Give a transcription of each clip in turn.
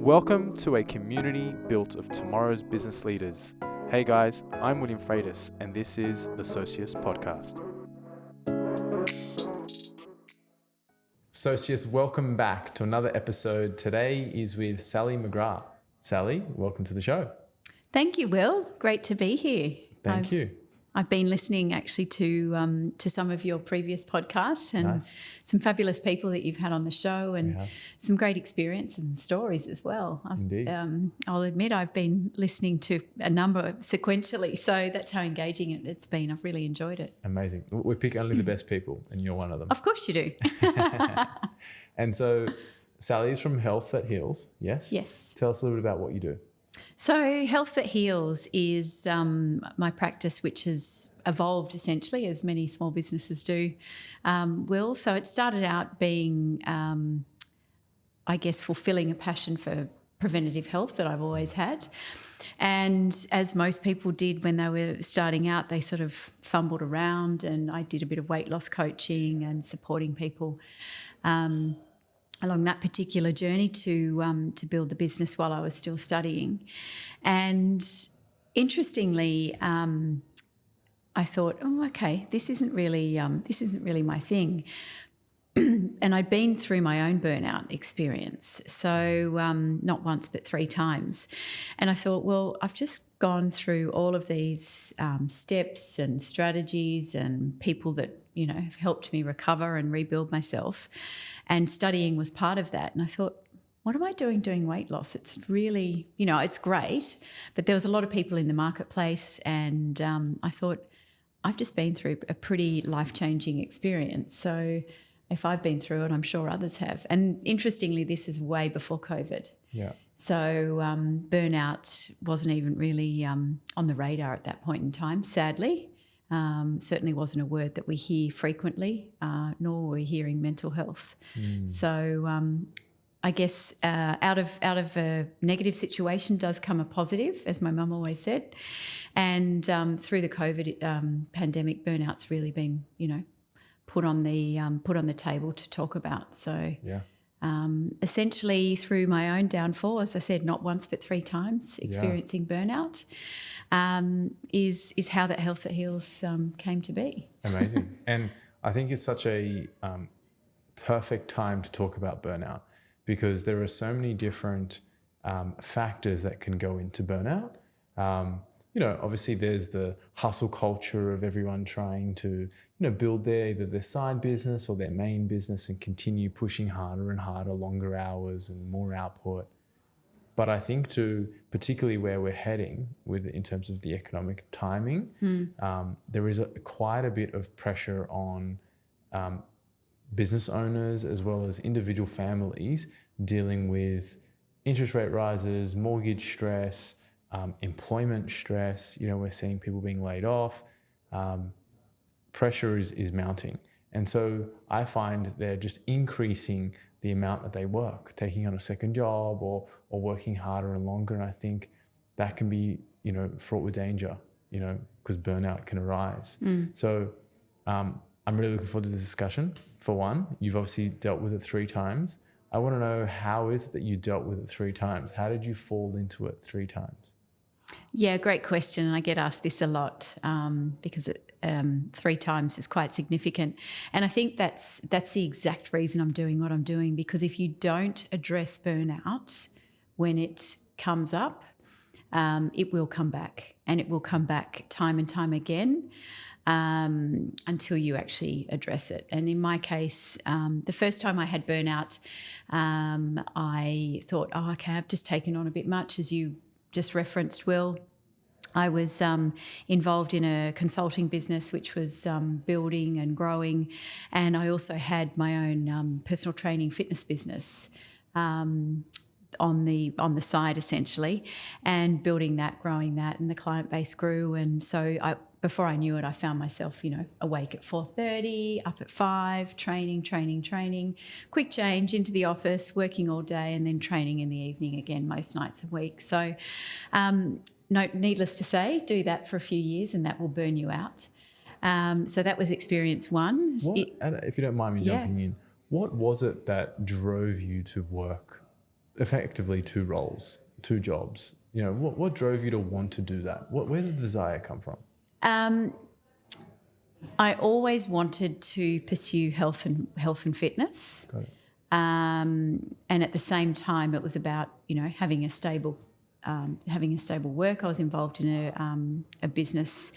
Welcome to a community built of tomorrow's business leaders. Hey guys, I'm William Freitas, and this is the Socius Podcast. Socius, welcome back to another episode. Today is with Sally McGrath. Sally, welcome to the show. Thank you, Will. Great to be here. Thank you. I've been listening actually to some of your previous podcasts and some fabulous people that you've had on the show and some great experiences and stories as well. Indeed. I'll admit I've been listening to a number sequentially, so that's how engaging it's been. I've really enjoyed it. Amazing. We pick only the best people and you're one of them. Of course you do. And so Sally is from Health That Heals, yes? Yes. Tell us a little bit about what you do. So Health That Heals is my practice, which has evolved essentially, as many small businesses do, Will. So it started out being, fulfilling a passion for preventative health that I've always had. And as most people did when they were starting out, they sort of fumbled around, and I did a bit of weight loss coaching and supporting people along that particular journey to build the business while I was still studying. And interestingly, I thought, this isn't really my thing. And I'd been through my own burnout experience, so not once but 3 times. And I thought, well, I've just gone through all of these steps and strategies and people that have helped me recover and rebuild myself. And studying was part of that. And I thought, what am I doing weight loss? It's really, it's great, but there was a lot of people in the marketplace, and I thought, I've just been through a pretty life-changing experience. So if I've been through it, I'm sure others have. And interestingly, this is way before COVID. Yeah. So burnout wasn't even really on the radar at that point in time, sadly. Certainly wasn't a word that we hear frequently, nor were we hearing mental health. So I guess out of a negative situation does come a positive, as my mum always said. And through the COVID pandemic, burnout's really been, put on the table to talk about. So essentially through my own downfall, as I said, not once but 3 times experiencing burnout, is how that Health That Heals came to be. Amazing. And I think it's such a perfect time to talk about burnout, because there are so many different factors that can go into burnout. Obviously there's the hustle culture of everyone trying to, build either their side business or their main business and continue pushing harder and harder, longer hours and more output. But I think particularly where we're heading in terms of the economic timing, there is quite a bit of pressure on business owners as well as individual families dealing with interest rate rises, mortgage stress, employment stress. We're seeing people being laid off. Pressure is mounting. And so I find they're just increasing the amount that they work, taking on a second job or working harder and longer. And I think that can be, fraught with danger, because burnout can arise. So I'm really looking forward to this discussion. For one, you've obviously dealt with it 3 times. I want to know, how is it that you dealt with it 3 times? How did you fall into it 3 times? Yeah, great question. And I get asked this a lot because 3 times is quite significant. And I think that's the exact reason I'm doing what I'm doing, because if you don't address burnout when it comes up, it will come back, and it will come back time and time again until you actually address it. And in my case, the first time I had burnout, I thought, I've just taken on a bit much, as you just referenced, Will. I was involved in a consulting business which was building and growing, and I also had my own personal training fitness business on the side, essentially, and building that, growing that, and the client base grew. And so before I knew it, I found myself, awake at 4:30, up at 5, training, quick change into the office, working all day, and then training in the evening again most nights a week. So needless to say, do that for a few years and that will burn you out. So that was experience 1. If you don't mind me jumping in, what was it that drove you to work effectively 2 roles, 2 jobs. You know, what drove you to want to do that? Where did the desire come from? I always wanted to pursue health and fitness. Got it. And at the same time, it was about, having a stable work. I was involved in a business,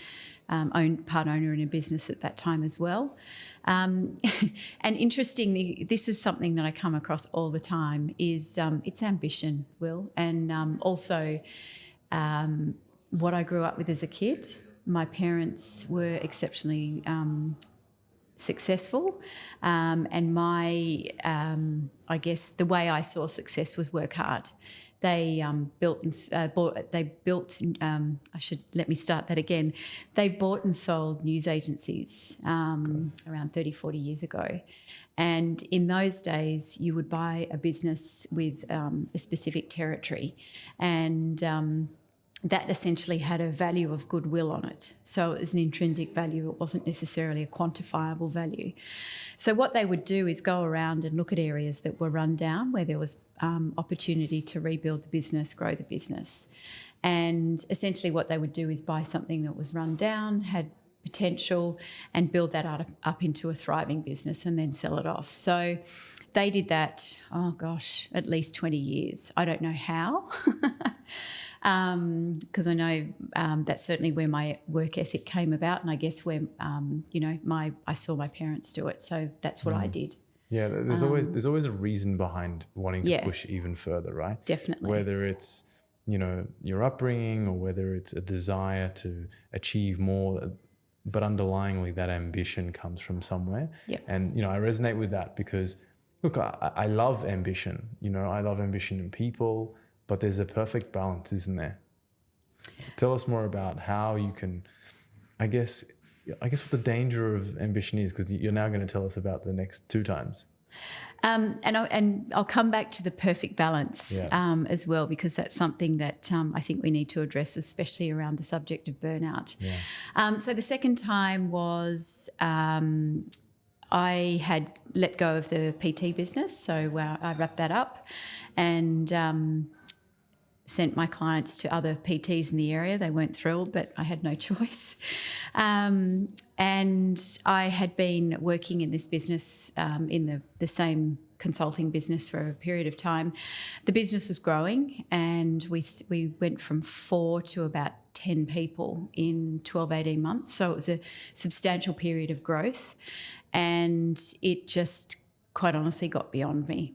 part owner in a business at that time as well. And interestingly, this is something that I come across all the time, is it's ambition, Will, and also what I grew up with as a kid. My parents were exceptionally successful, and I guess the way I saw success was work hard. They built and They bought and sold news agencies around 30, 40 years ago. And in those days, you would buy a business with a specific territory, and that essentially had a value of goodwill on it. So it was an intrinsic value. It wasn't necessarily a quantifiable value. So what they would do is go around and look at areas that were run down, where there was opportunity to rebuild the business, grow the business. And essentially what they would do is buy something that was run down, had potential, and build that up into a thriving business and then sell it off. So they did that, at least 20 years. I don't know how. Because I know that's certainly where my work ethic came about, and I guess where I saw my parents do it, so that's what I did. Yeah, there's always a reason behind wanting to push even further, right? Definitely. Whether it's your upbringing, or whether it's a desire to achieve more, but underlyingly that ambition comes from somewhere. Yeah. And I resonate with that because, look, I love ambition. I love ambition in people. But there's a perfect balance, isn't there? Tell us more about how you can, I guess what the danger of ambition is, because you're now going to tell us about the next 2 times. And I'll come back to the perfect balance as well, because that's something that I think we need to address, especially around the subject of burnout. Yeah. So the second time was I had let go of the PT business, so I wrapped that up and sent my clients to other PTs in the area. They weren't thrilled, but I had no choice. And I had been working in this business, in the same consulting business, for a period of time. The business was growing, and we went from 4 to about 10 people in 12, 18 months. So it was a substantial period of growth, and it just quite honestly got beyond me.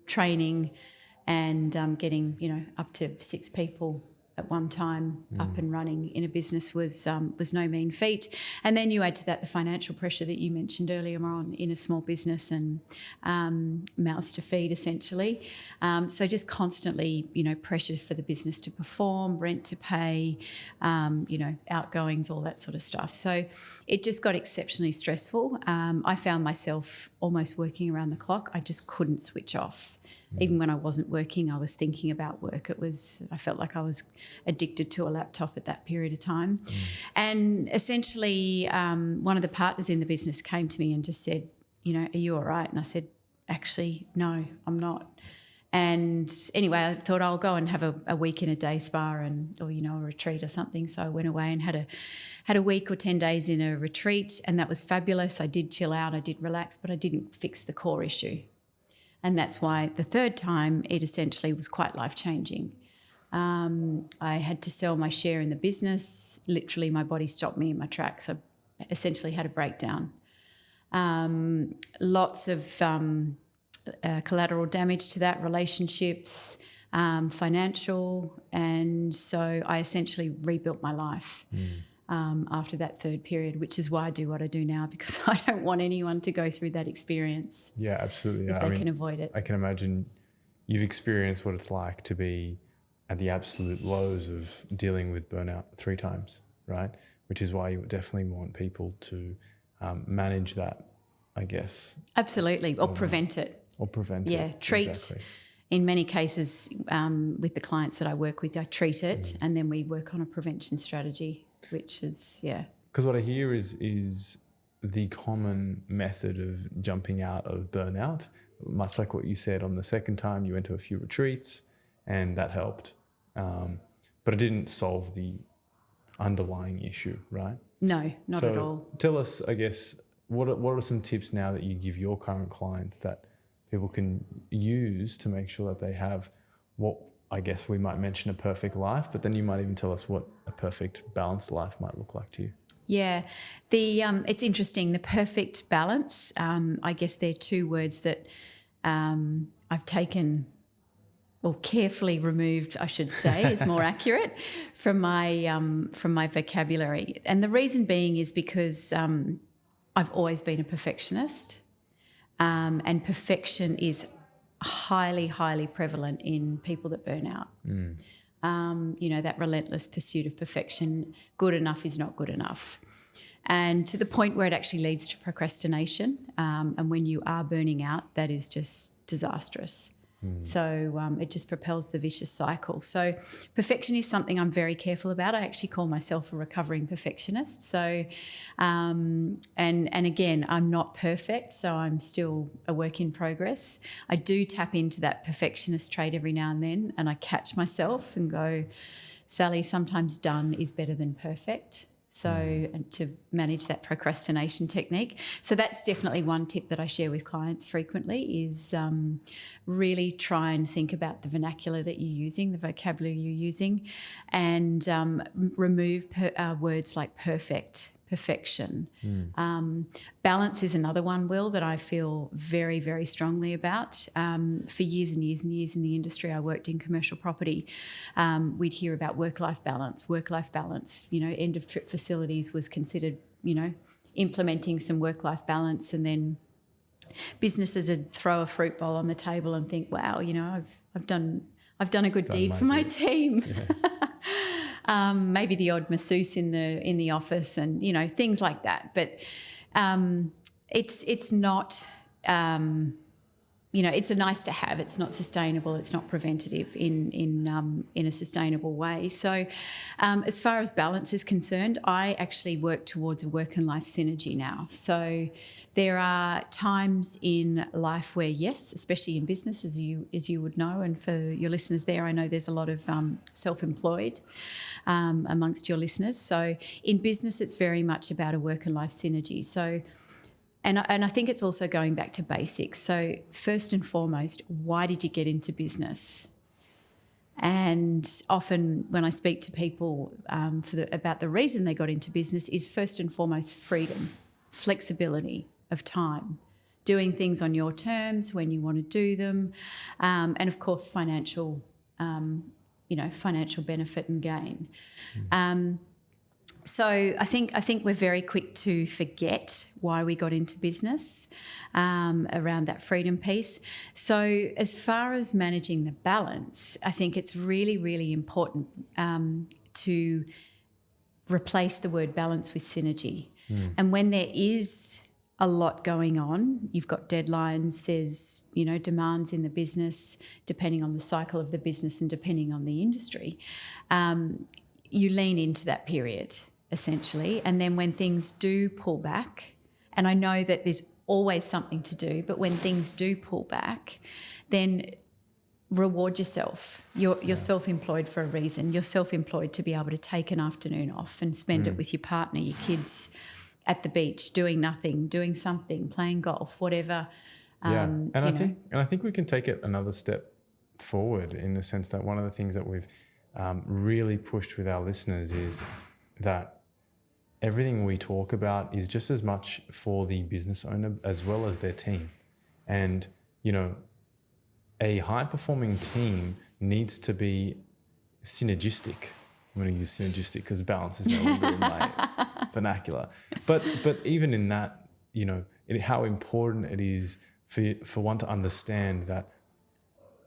Training and getting, up to 6 people at one time up and running in a business was no mean feat. And then you add to that the financial pressure that you mentioned earlier on in a small business, and mouths to feed essentially. So just constantly, pressure for the business to perform, rent to pay, outgoings, all that sort of stuff. So it just got exceptionally stressful. I found myself almost working around the clock. I just couldn't switch off. Even when I wasn't working, I was thinking about work. I felt like I was addicted to a laptop at that period of time. And essentially, one of the partners in the business came to me and just said, are you all right? And I said, actually, no, I'm not. And anyway, I thought I'll go and have a week in a day spa or a retreat or something. So I went away and had a week or 10 days in a retreat, and that was fabulous. I did chill out, I did relax, but I didn't fix the core issue. And that's why the third time it essentially was quite life-changing. I had to sell my share in the business. Literally, my body stopped me in my tracks. I essentially had a breakdown. Lots of collateral damage to that, relationships, financial. And so I essentially rebuilt my life after that third period, which is why I do what I do now, because I don't want anyone to go through that experience. Yeah, absolutely. If they can avoid it. I can imagine you've experienced what it's like to be at the absolute lows of dealing with burnout 3 times, right? Which is why you definitely want people to manage that, I guess. Absolutely, or prevent it. Yeah, treat. Exactly. In many cases, with the clients that I work with, I treat it and then we work on a prevention strategy, which is, Because what I hear is the common method of jumping out of burnout much like what you said, on the second time you went to a few retreats and that helped. But it didn't solve the underlying issue, right? No, not So at all. tell us, I guess, what are some tips now that you give your current clients that people can use to make sure that they have what, I guess we might mention, a perfect life, but then you might even tell us what a perfect balanced life might look like to you. Yeah, it's interesting. The perfect balance. I guess they're two words that I've taken, or carefully removed, I should say, is more accurate, from my vocabulary. And the reason being is because I've always been a perfectionist, and perfection is highly, highly prevalent in people that burn out. That relentless pursuit of perfection. Good enough is not good enough. And to the point where it actually leads to procrastination. And when you are burning out, that is just disastrous. So it just propels the vicious cycle. So perfection is something I'm very careful about. I actually call myself a recovering perfectionist. So, and again, I'm not perfect, so I'm still a work in progress. I do tap into that perfectionist trait every now and then, and I catch myself and go, Sally, sometimes done is better than perfect. So, and to manage that procrastination technique. So that's definitely one tip that I share with clients frequently is really try and think about the vernacular that you're using, the vocabulary you're using, and remove words like perfect, perfection. Balance is another one, Will, that I feel very, very strongly about. For years and years and years in the industry, I worked in commercial property. We'd hear about work-life balance. End of trip facilities was considered, implementing some work-life balance, and then businesses would throw a fruit bowl on the table and think, wow, I've done a good deed for my team. Yeah. Maybe the odd masseuse in the office, and things like that. But it's not. It's a nice to have. It's not sustainable. It's not preventative in a sustainable way. So, as far as balance is concerned, I actually work towards a work and life synergy now. So, there are times in life where, yes, especially in business, as you would know, and for your listeners there, I know there's a lot of self-employed amongst your listeners. So, in business, it's very much about a work and life synergy. So. And I think it's also going back to basics. So first and foremost, why did you get into business? And often when I speak to people about the reason they got into business is first and foremost freedom, flexibility of time, doing things on your terms when you want to do them, and of course financial benefit and gain. So I think we're very quick to forget why we got into business around that freedom piece. So as far as managing the balance, I think it's really, really important to replace the word balance with synergy. And when there is a lot going on, you've got deadlines, there's, demands in the business, depending on the cycle of the business and depending on the industry, you lean into that period, essentially. And then when things do pull back, and I know that there's always something to do, but when things do pull back, then reward yourself. You're self-employed for a reason. You're self-employed to be able to take an afternoon off and spend it with your partner, your kids, at the beach, doing nothing, doing something, playing golf, whatever. I think we can take it another step forward in the sense that one of the things that we've really pushed with our listeners is that everything we talk about is just as much for the business owner as well as their team. And, a high-performing team needs to be synergistic. I'm going to use synergistic because balance is no longer in my vernacular. But even in that, how important it is for one to understand that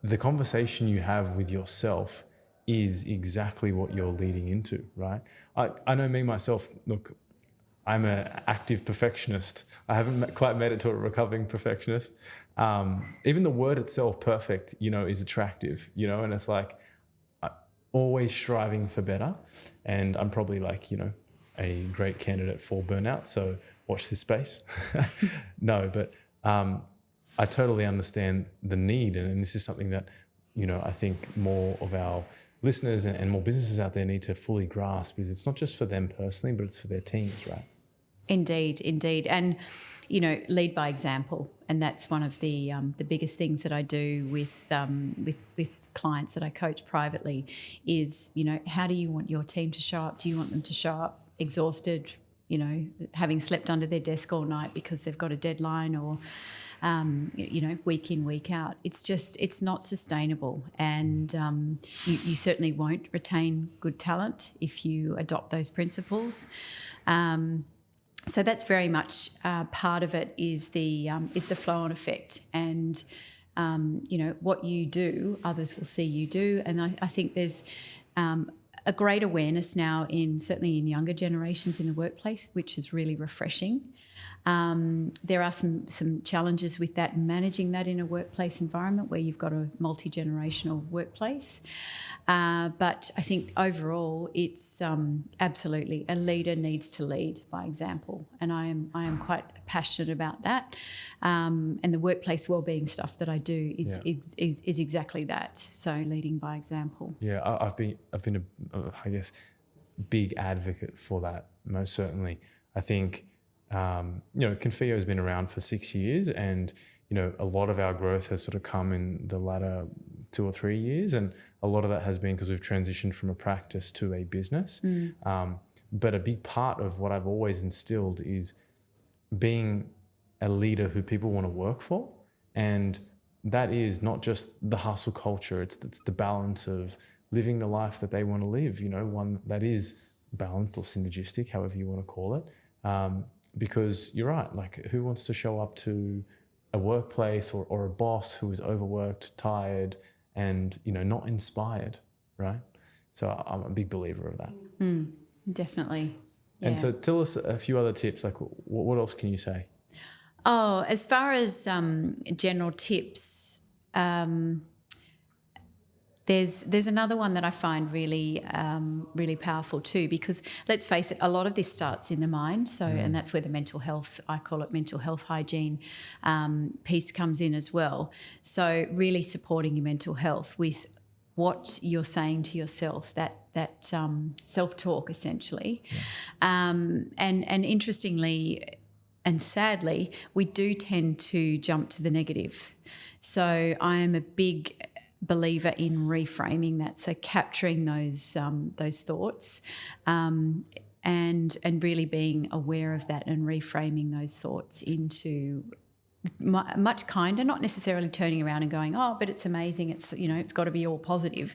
the conversation you have with yourself is exactly what you're leading into, right? I know me, myself, look, I'm an active perfectionist. I haven't quite made it to a recovering perfectionist. Even the word itself, perfect, is attractive, and it's like always striving for better. And I'm probably a great candidate for burnout. So watch this space. No, but I totally understand the need, and this is something that, I think more of our listeners and more businesses out there need to fully grasp, because it's not just for them personally, but it's for their teams, right? Indeed. And, lead by example. And that's one of the biggest things that I do with clients that I coach privately is, how do you want your team to show up? Do you want them to show up exhausted, having slept under their desk all night because they've got a deadline, or, week in, week out? It's not sustainable. And you certainly won't retain good talent if you adopt those principles. So that's very much part of it is the flow-on effect, and what you do, others will see you do. And I think there's a great awareness now certainly in younger generations in the workplace, which is really refreshing. There are some challenges with that, managing that in a workplace environment where you've got a multi-generational workplace. But I think overall it's absolutely a leader needs to lead by example, and I am quite passionate about that. And the workplace wellbeing stuff that I do is exactly that. So leading by example. Yeah, I've been I guess big advocate for that, most certainly. I think Confio has been around for 6 years, and a lot of our growth has sort of come in the latter 2 or 3 years, and a lot of that has been because we've transitioned from a practice to a business. But a big part of what I've always instilled is being a leader who people want to work for, and that is not just the hustle culture. It's the balance of living the life that they want to live. One that is balanced or synergistic, however you want to call it. Because you're right, like who wants to show up to a workplace or a boss who is overworked, tired, and not inspired, right? So I'm a big believer of that. Definitely. Yeah. And so tell us a few other tips. Like what else can you say? Oh, as far as general tips, there's another one that I find really really powerful too, because let's face it, a lot of this starts in the mind. So, and that's where the mental health, I call it mental health hygiene piece comes in as well. So really supporting your mental health with what you're saying to yourself, that self-talk essentially. And interestingly and sadly, we do tend to jump to the negative. So I am a big believer in reframing that, so capturing those thoughts and really being aware of that and reframing those thoughts into much kinder, not necessarily turning around and going, oh, but it's amazing, it's it's got to be all positive,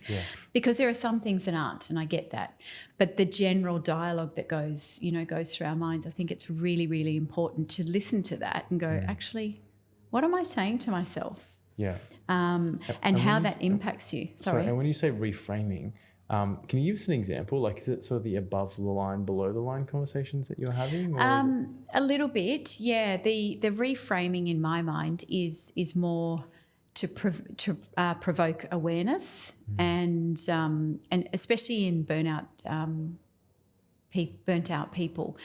because there are some things that aren't, and I get that. But the general dialogue that goes through our minds, I think it's really, really important to listen to that and go, actually, what am I saying to myself? Yeah. And how that impacts you. Sorry. And when you say reframing, can you give us an example? Like, is it sort of the above the line, below the line conversations that you're having? Or a little bit, yeah. The reframing in my mind is more to provoke awareness, and especially in burnt out people,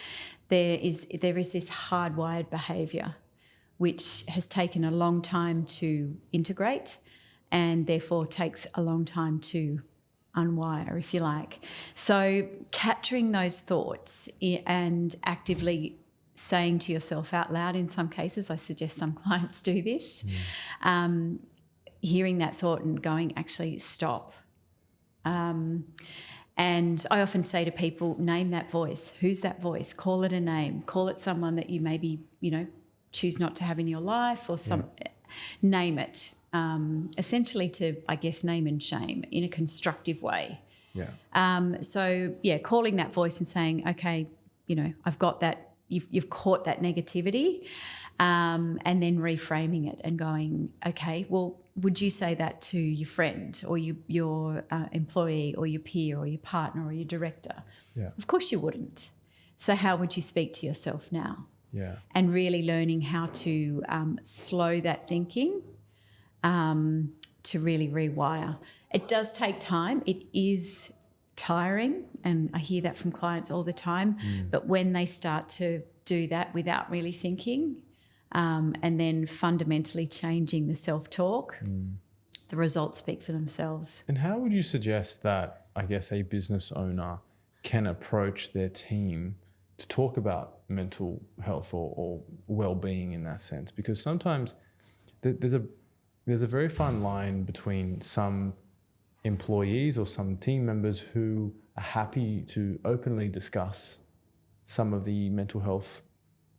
there is this hardwired behaviour which has taken a long time to integrate, and therefore takes a long time to unwire, if you like. So capturing those thoughts and actively saying to yourself out loud, in some cases, I suggest some clients do this, hearing that thought and going, actually, stop. And I often say to people, name that voice. Who's that voice? Call it a name. Call it someone that you maybe, choose not to have in your life, or name it. Essentially to, I guess, name and shame in a constructive way. Calling that voice and saying, okay, I've got that, you've caught that negativity, and then reframing it and going, okay, well, would you say that to your friend or your employee or your peer or your partner or your director? Of course you wouldn't. So how would you speak to yourself now? And really learning how to slow that thinking, to really rewire. It does take time. It is tiring, and I hear that from clients all the time. But when they start to do that without really thinking, and then fundamentally changing the self-talk, the results speak for themselves. And how would you suggest that, I guess, a business owner can approach their team to talk about mental health or well-being in that sense? Because sometimes there's a very fine line between some employees or some team members who are happy to openly discuss some of the mental health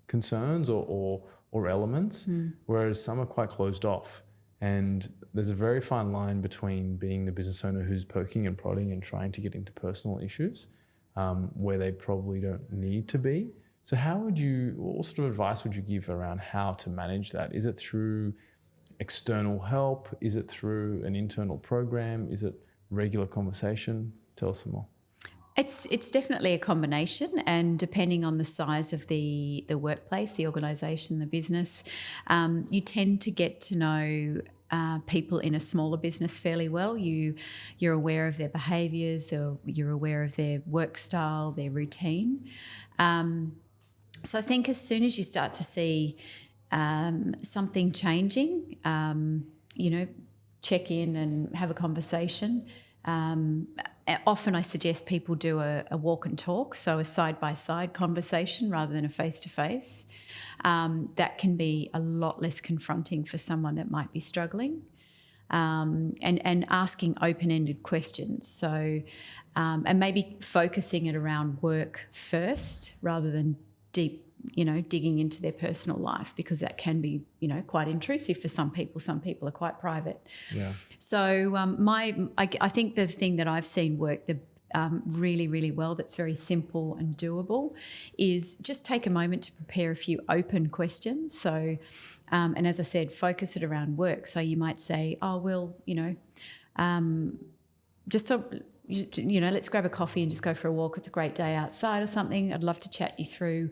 concerns or elements, whereas some are quite closed off. And there's a very fine line between being the business owner who's poking and prodding and trying to get into personal issues where they probably don't need to be. So what sort of advice would you give around how to manage that? Is it through external help? Is it through an internal program? Is it regular conversation? Tell us some more. It's definitely a combination, and depending on the size of the workplace, the organisation, the business, you tend to get to know people in a smaller business fairly well. You're aware of their behaviours, or you're aware of their work style, their routine. So I think as soon as you start to see something changing, check in and have a conversation. Often I suggest people do a walk and talk, so a side-by-side conversation rather than a face-to-face. That can be a lot less confronting for someone that might be struggling, and asking open-ended questions. So, and maybe focusing it around work first rather than deep, digging into their personal life, because that can be, quite intrusive for some people. Some people are quite private. Yeah. So I think the thing that I've seen work really, really well, that's very simple and doable, is just take a moment to prepare a few open questions. So, and as I said, focus it around work. So you might say, just so, let's grab a coffee and just go for a walk. It's a great day outside or something. I'd love to chat you through,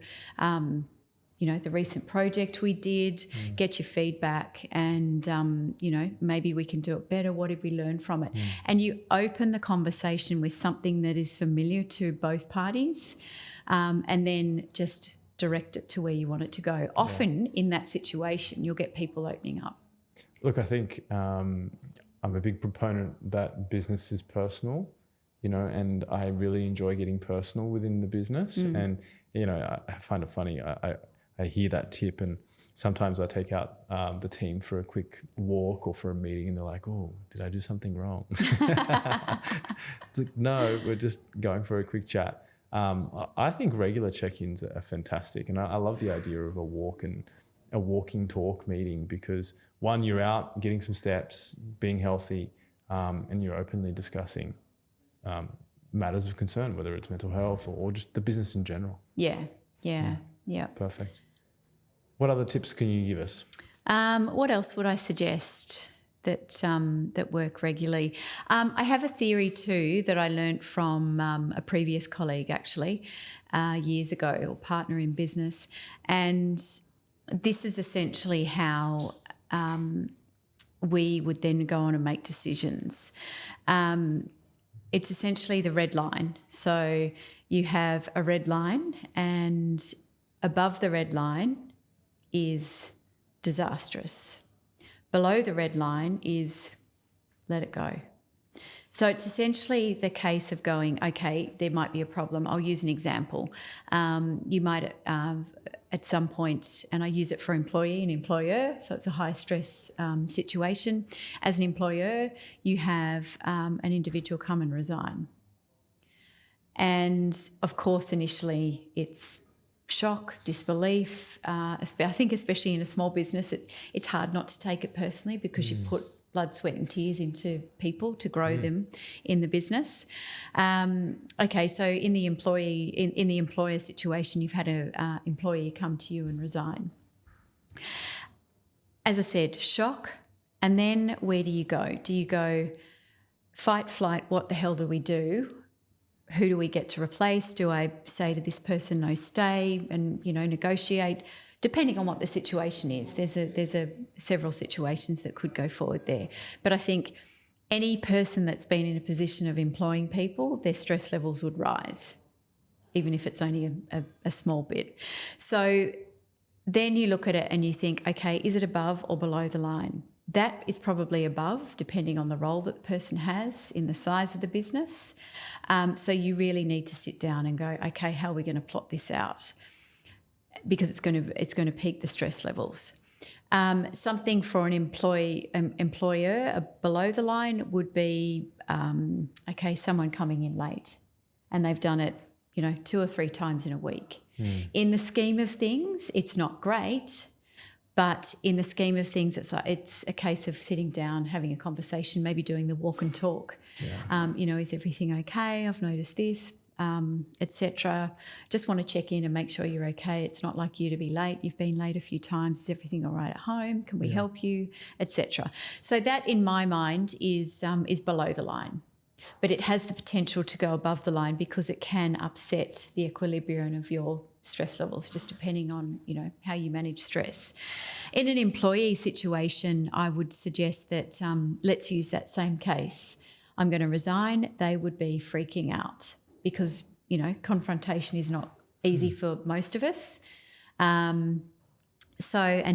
the recent project we did, get your feedback, and, maybe we can do it better. What did we learn from it? And you open the conversation with something that is familiar to both parties, and then just direct it to where you want it to go. Often in that situation, you'll get people opening up. Look, I think I'm a big proponent that business is personal. And I really enjoy getting personal within the business. And, I find it funny. I hear that tip, and sometimes I take out the team for a quick walk or for a meeting, and they're like, "Oh, did I do something wrong?" It's like, no, we're just going for a quick chat. I think regular check-ins are fantastic. And I love the idea of a walking talk meeting, because one, you're out getting some steps, being healthy, and you're openly discussing matters of concern, whether it's mental health or just the business in general. Yeah. Perfect. What other tips can you give us? What else would I suggest that work regularly? I have a theory too that I learnt from a previous colleague, actually, years ago, or partner in business, and this is essentially how we would then go on and make decisions. It's essentially the red line. So you have a red line, and above the red line is disastrous. Below the red line is let it go. So it's essentially the case of going, okay, there might be a problem. I'll use an example. You might at some point, and I use it for employee and employer, so it's a high stress situation. As an employer, you have an individual come and resign. And of course, initially it's shock, disbelief. I think especially in a small business, it's hard not to take it personally, because you put blood, sweat and tears into people to grow them in the business. Okay, so in the employer situation, you've had an employee come to you and resign. As I said, shock, and then where do you go? Do you go fight, flight, what the hell do we do? Who do we get to replace? Do I say to this person, no, stay, and, negotiate? Depending on what the situation is, there's several situations that could go forward there. But I think any person that's been in a position of employing people, their stress levels would rise, even if it's only a small bit. So then you look at it and you think, okay, is it above or below the line? That is probably above, depending on the role that the person has in the size of the business. So you really need to sit down and go, okay, how are we going to plot this out? Because it's going to peak the stress levels. Something for an employer below the line would be, okay, someone coming in late, and they've done it, 2 or 3 times in a week. In the scheme of things, it's not great. But in the scheme of things, it's a case of sitting down, having a conversation, maybe doing the walk and talk. Yeah. Is everything okay? I've noticed this, etc. Just want to check in and make sure you're okay. It's not like you to be late. You've been late a few times. Is everything all right at home? Can we help you, etc. So that, in my mind, is below the line. But it has the potential to go above the line because it can upset the equilibrium of your stress levels, just depending on, how you manage stress. In an employee situation, I would suggest that let's use that same case. I'm going to resign. They would be freaking out because, confrontation is not easy for most of us. And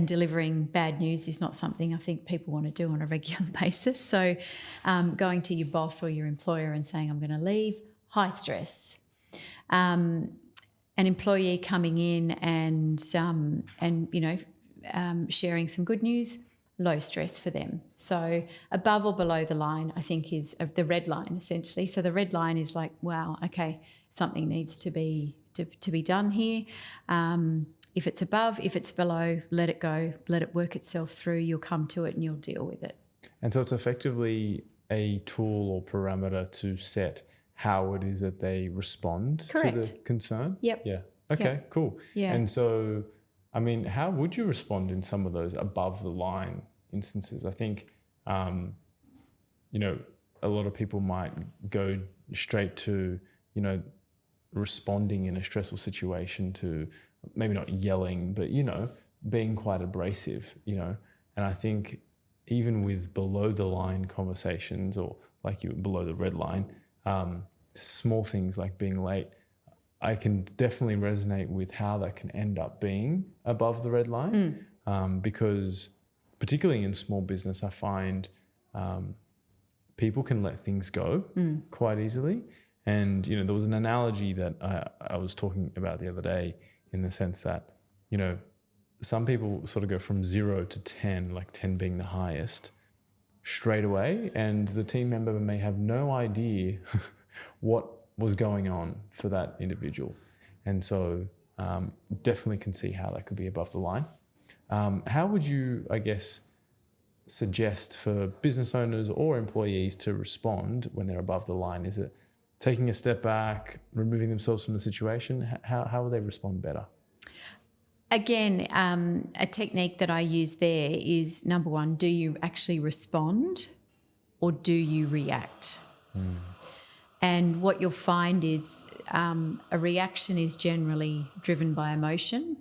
delivering bad news is not something I think people want to do on a regular basis. So going to your boss or your employer and saying, I'm going to leave, high stress. An employee coming in and sharing some good news, low stress for them. So above or below the line, I think, is the red line, essentially. So the red line is like, wow, okay, something needs to be done here. If it's above, if it's below, let it go, let it work itself through. You'll come to it and you'll deal with it. And so it's effectively a tool or parameter to set how it is that they respond Correct. to the concern? Yep. Yeah. Okay, yep. Cool. Yeah. And so, how would you respond in some of those above the line instances? I think, a lot of people might go straight to, responding in a stressful situation to maybe not yelling, but, being quite abrasive, And I think even with below the line conversations or below the red line, small things like being late, I can definitely resonate with how that can end up being above the red line, because particularly in small business, I find people can let things go quite easily. And, there was an analogy that I was talking about the other day, in the sense that, some people sort of go from 0 to 10, like 10 being the highest, straight away, and the team member may have no idea what was going on for that individual. And so definitely can see how that could be above the line. How would you, I guess, suggest for business owners or employees to respond when they're above the line? Is it taking a step back, removing themselves from the situation? How will they respond better? Again, a technique that I use there is, number one, do you actually respond or do you react? And what you'll find is a reaction is generally driven by emotion.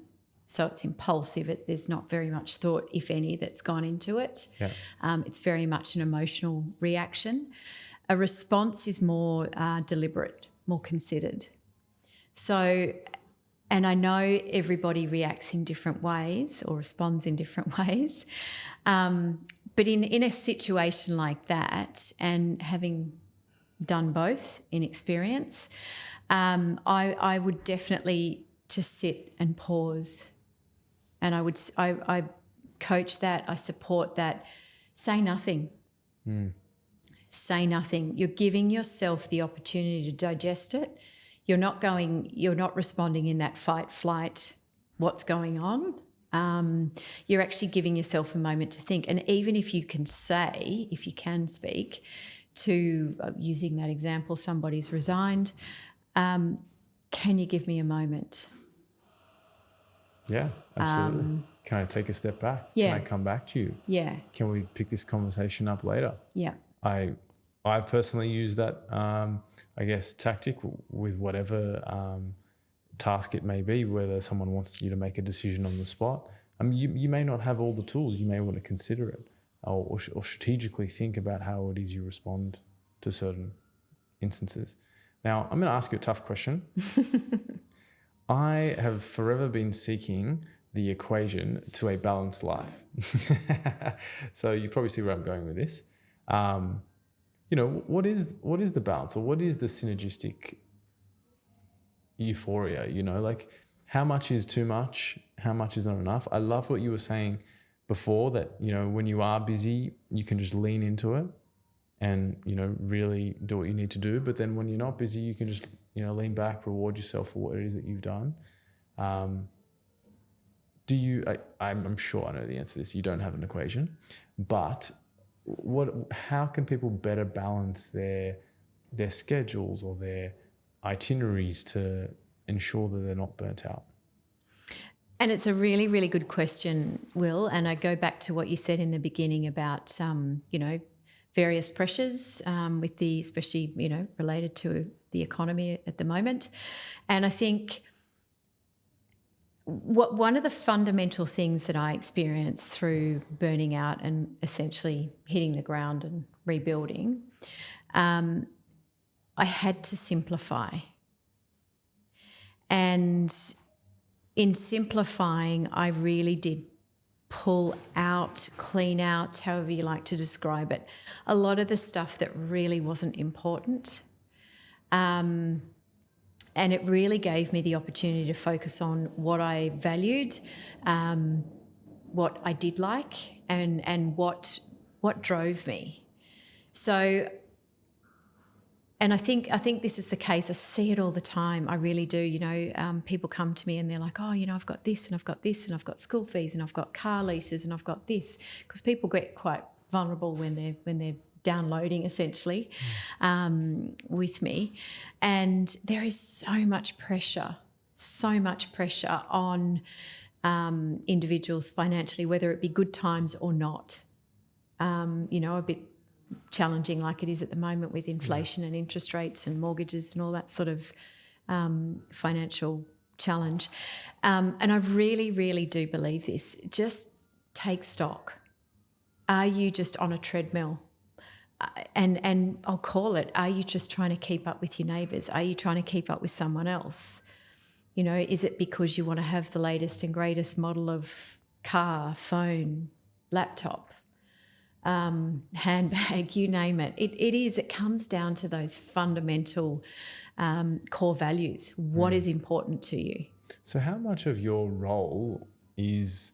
So it's impulsive. There's not very much thought, if any, that's gone into it. Yeah. It's very much an emotional reaction. A response is more deliberate, more considered. So, and I know everybody reacts in different ways or responds in different ways. But in a situation like that, and having done both in experience, I would definitely just sit and pause. And I coach that, I support that. Say nothing. Say nothing. You're giving yourself the opportunity to digest it. You're not responding in that fight, flight, what's going on. You're actually giving yourself a moment to think. And even if you can speak to, using that example, somebody's resigned, can you give me a moment? Yeah, absolutely. Can I take a step back? Yeah. Can I come back to you? Yeah. Can we pick this conversation up later? Yeah. I've personally used that, tactic with whatever task it may be, whether someone wants you to make a decision on the spot. You may not have all the tools. You may want to consider it or strategically think about how it is you respond to certain instances. Now, I'm going to ask you a tough question. I have forever been seeking the equation to a balanced life. So you probably see where I'm going with this. What is the balance, or what is the synergistic euphoria? Like, how much is too much? How much is not enough? I love what you were saying before, that, when you are busy, you can just lean into it and, really do what you need to do. But then when you're not busy, you can just, lean back, reward yourself for what it is that you've done. I'm sure I know the answer to this. You don't have an equation, but how can people better balance their schedules or their itineraries to ensure that they're not burnt out? And it's a really, really good question, Will. And I go back to what you said in the beginning about, various pressures with especially, related to the economy at the moment. And I think one of the fundamental things that I experienced through burning out and essentially hitting the ground and rebuilding, I had to simplify. And in simplifying, I really did pull out, clean out, however you like to describe it, a lot of the stuff that really wasn't important. And it really gave me the opportunity to focus on what I valued, what I did like, and what drove me. So, and I think this is the case. I see it all the time. I really do. People come to me and they're like, oh, I've got this and I've got this and I've got school fees and I've got car leases and I've got this, because people get quite vulnerable when they're downloading essentially with me. And there is so much pressure on individuals financially, whether it be good times or not. A bit challenging like it is at the moment with inflation and interest rates and mortgages and all that sort of financial challenge. And I really, really do believe this. Just take stock. Are you just on a treadmill? And I'll call it, are you just trying to keep up with your neighbours? Are you trying to keep up with someone else? Is it because you want to have the latest and greatest model of car, phone, laptop, handbag, you name it? It comes down to those fundamental core values. What is important to you? So how much of your role is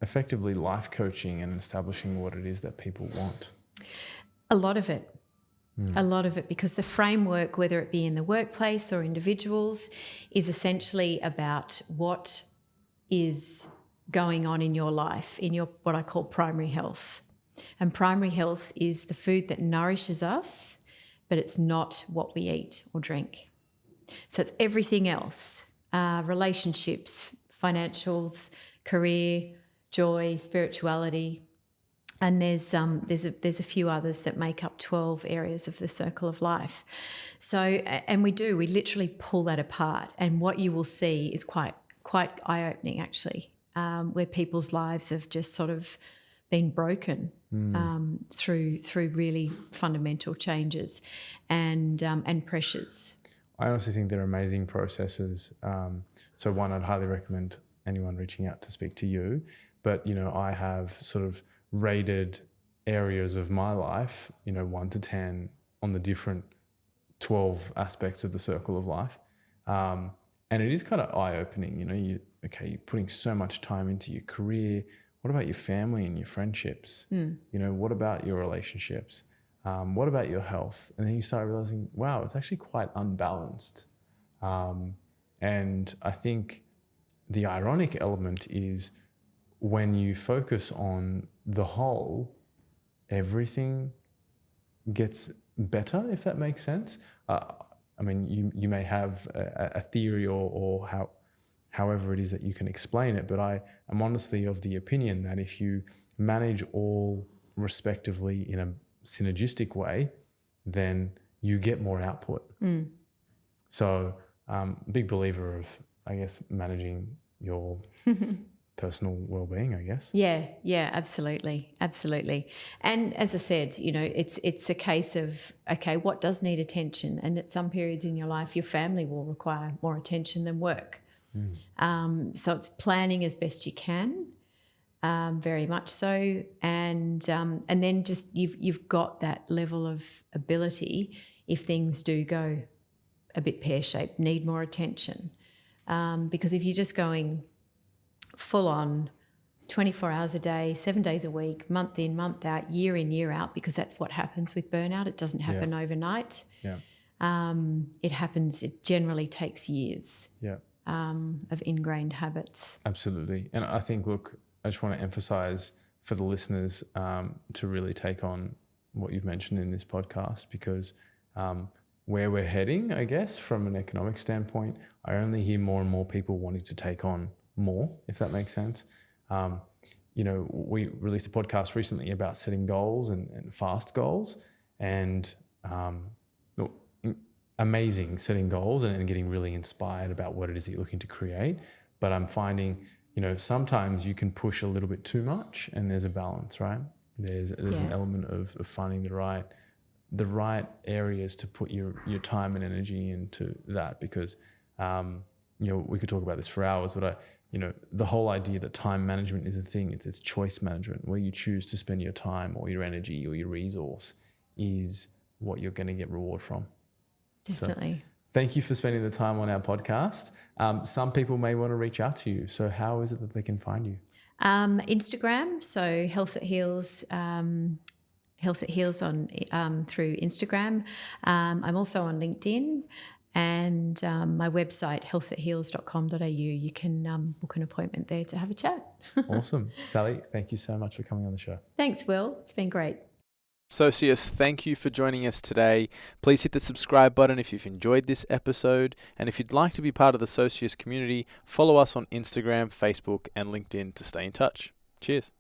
effectively life coaching and establishing what it is that people want? A lot of it. A lot of it, because the framework, whether it be in the workplace or individuals, is essentially about what is going on in your life, in your what I call primary health. And primary health is the food that nourishes us, but it's not what we eat or drink. So it's everything else, relationships, financials, career, joy, spirituality. And there's a few others that make up 12 areas of the circle of life. So, and we literally pull that apart. And what you will see is quite eye-opening, actually, where people's lives have just sort of been broken through really fundamental changes and pressures. I honestly think they're amazing processes. So one, I'd highly recommend anyone reaching out to speak to you. But, I have sort of rated areas of my life, 1 to 10 on the different 12 aspects of the circle of life. And it is kind of eye-opening, you're putting so much time into your career. What about your family and your friendships? What about your relationships? What about your health? And then you start realizing, wow, it's actually quite unbalanced. And I think the ironic element is when you focus on the whole, everything gets better, if that makes sense. You may have a theory or however it is that you can explain it, but I am honestly of the opinion that if you manage all respectively in a synergistic way, then you get more output. So big believer of, I guess, managing your personal well-being, I guess. Yeah, absolutely. And as I said, it's a case of, okay, what does need attention? And at some periods in your life, your family will require more attention than work. So it's planning as best you can, very much so, and then just you've got that level of ability if things do go a bit pear-shaped, need more attention, because if you're just going full on 24 hours a day, 7 days a week, month in, month out, year in, year out, because that's what happens with burnout. It doesn't happen overnight. Yeah. It generally takes years of ingrained habits. Absolutely. And I think, look, I just want to emphasize for the listeners to really take on what you've mentioned in this podcast, because where we're heading, I guess, from an economic standpoint, I only hear more and more people wanting to take on more, if that makes sense. We released a podcast recently about setting goals and fast goals, and amazing setting goals and getting really inspired about what it is that you're looking to create. But I'm finding, sometimes you can push a little bit too much, and there's a balance, right? There's an element of finding the right areas to put your time and energy into that, because we could talk about this for hours, but the whole idea that time management is a thing. It's choice management. Where you choose to spend your time or your energy or your resource is what you're going to get reward from. Definitely. So, thank you for spending the time on our podcast. Some people may want to reach out to you. So how is it that they can find you? Instagram. So Health at Heals. Health at Heals on through Instagram. I'm also on LinkedIn. And my website, healthatheals.com.au, you can book an appointment there to have a chat. Awesome. Sally, thank you so much for coming on the show. Thanks, Will. It's been great. Associates, thank you for joining us today. Please hit the subscribe button if you've enjoyed this episode. And if you'd like to be part of the Socius community, follow us on Instagram, Facebook, and LinkedIn to stay in touch. Cheers.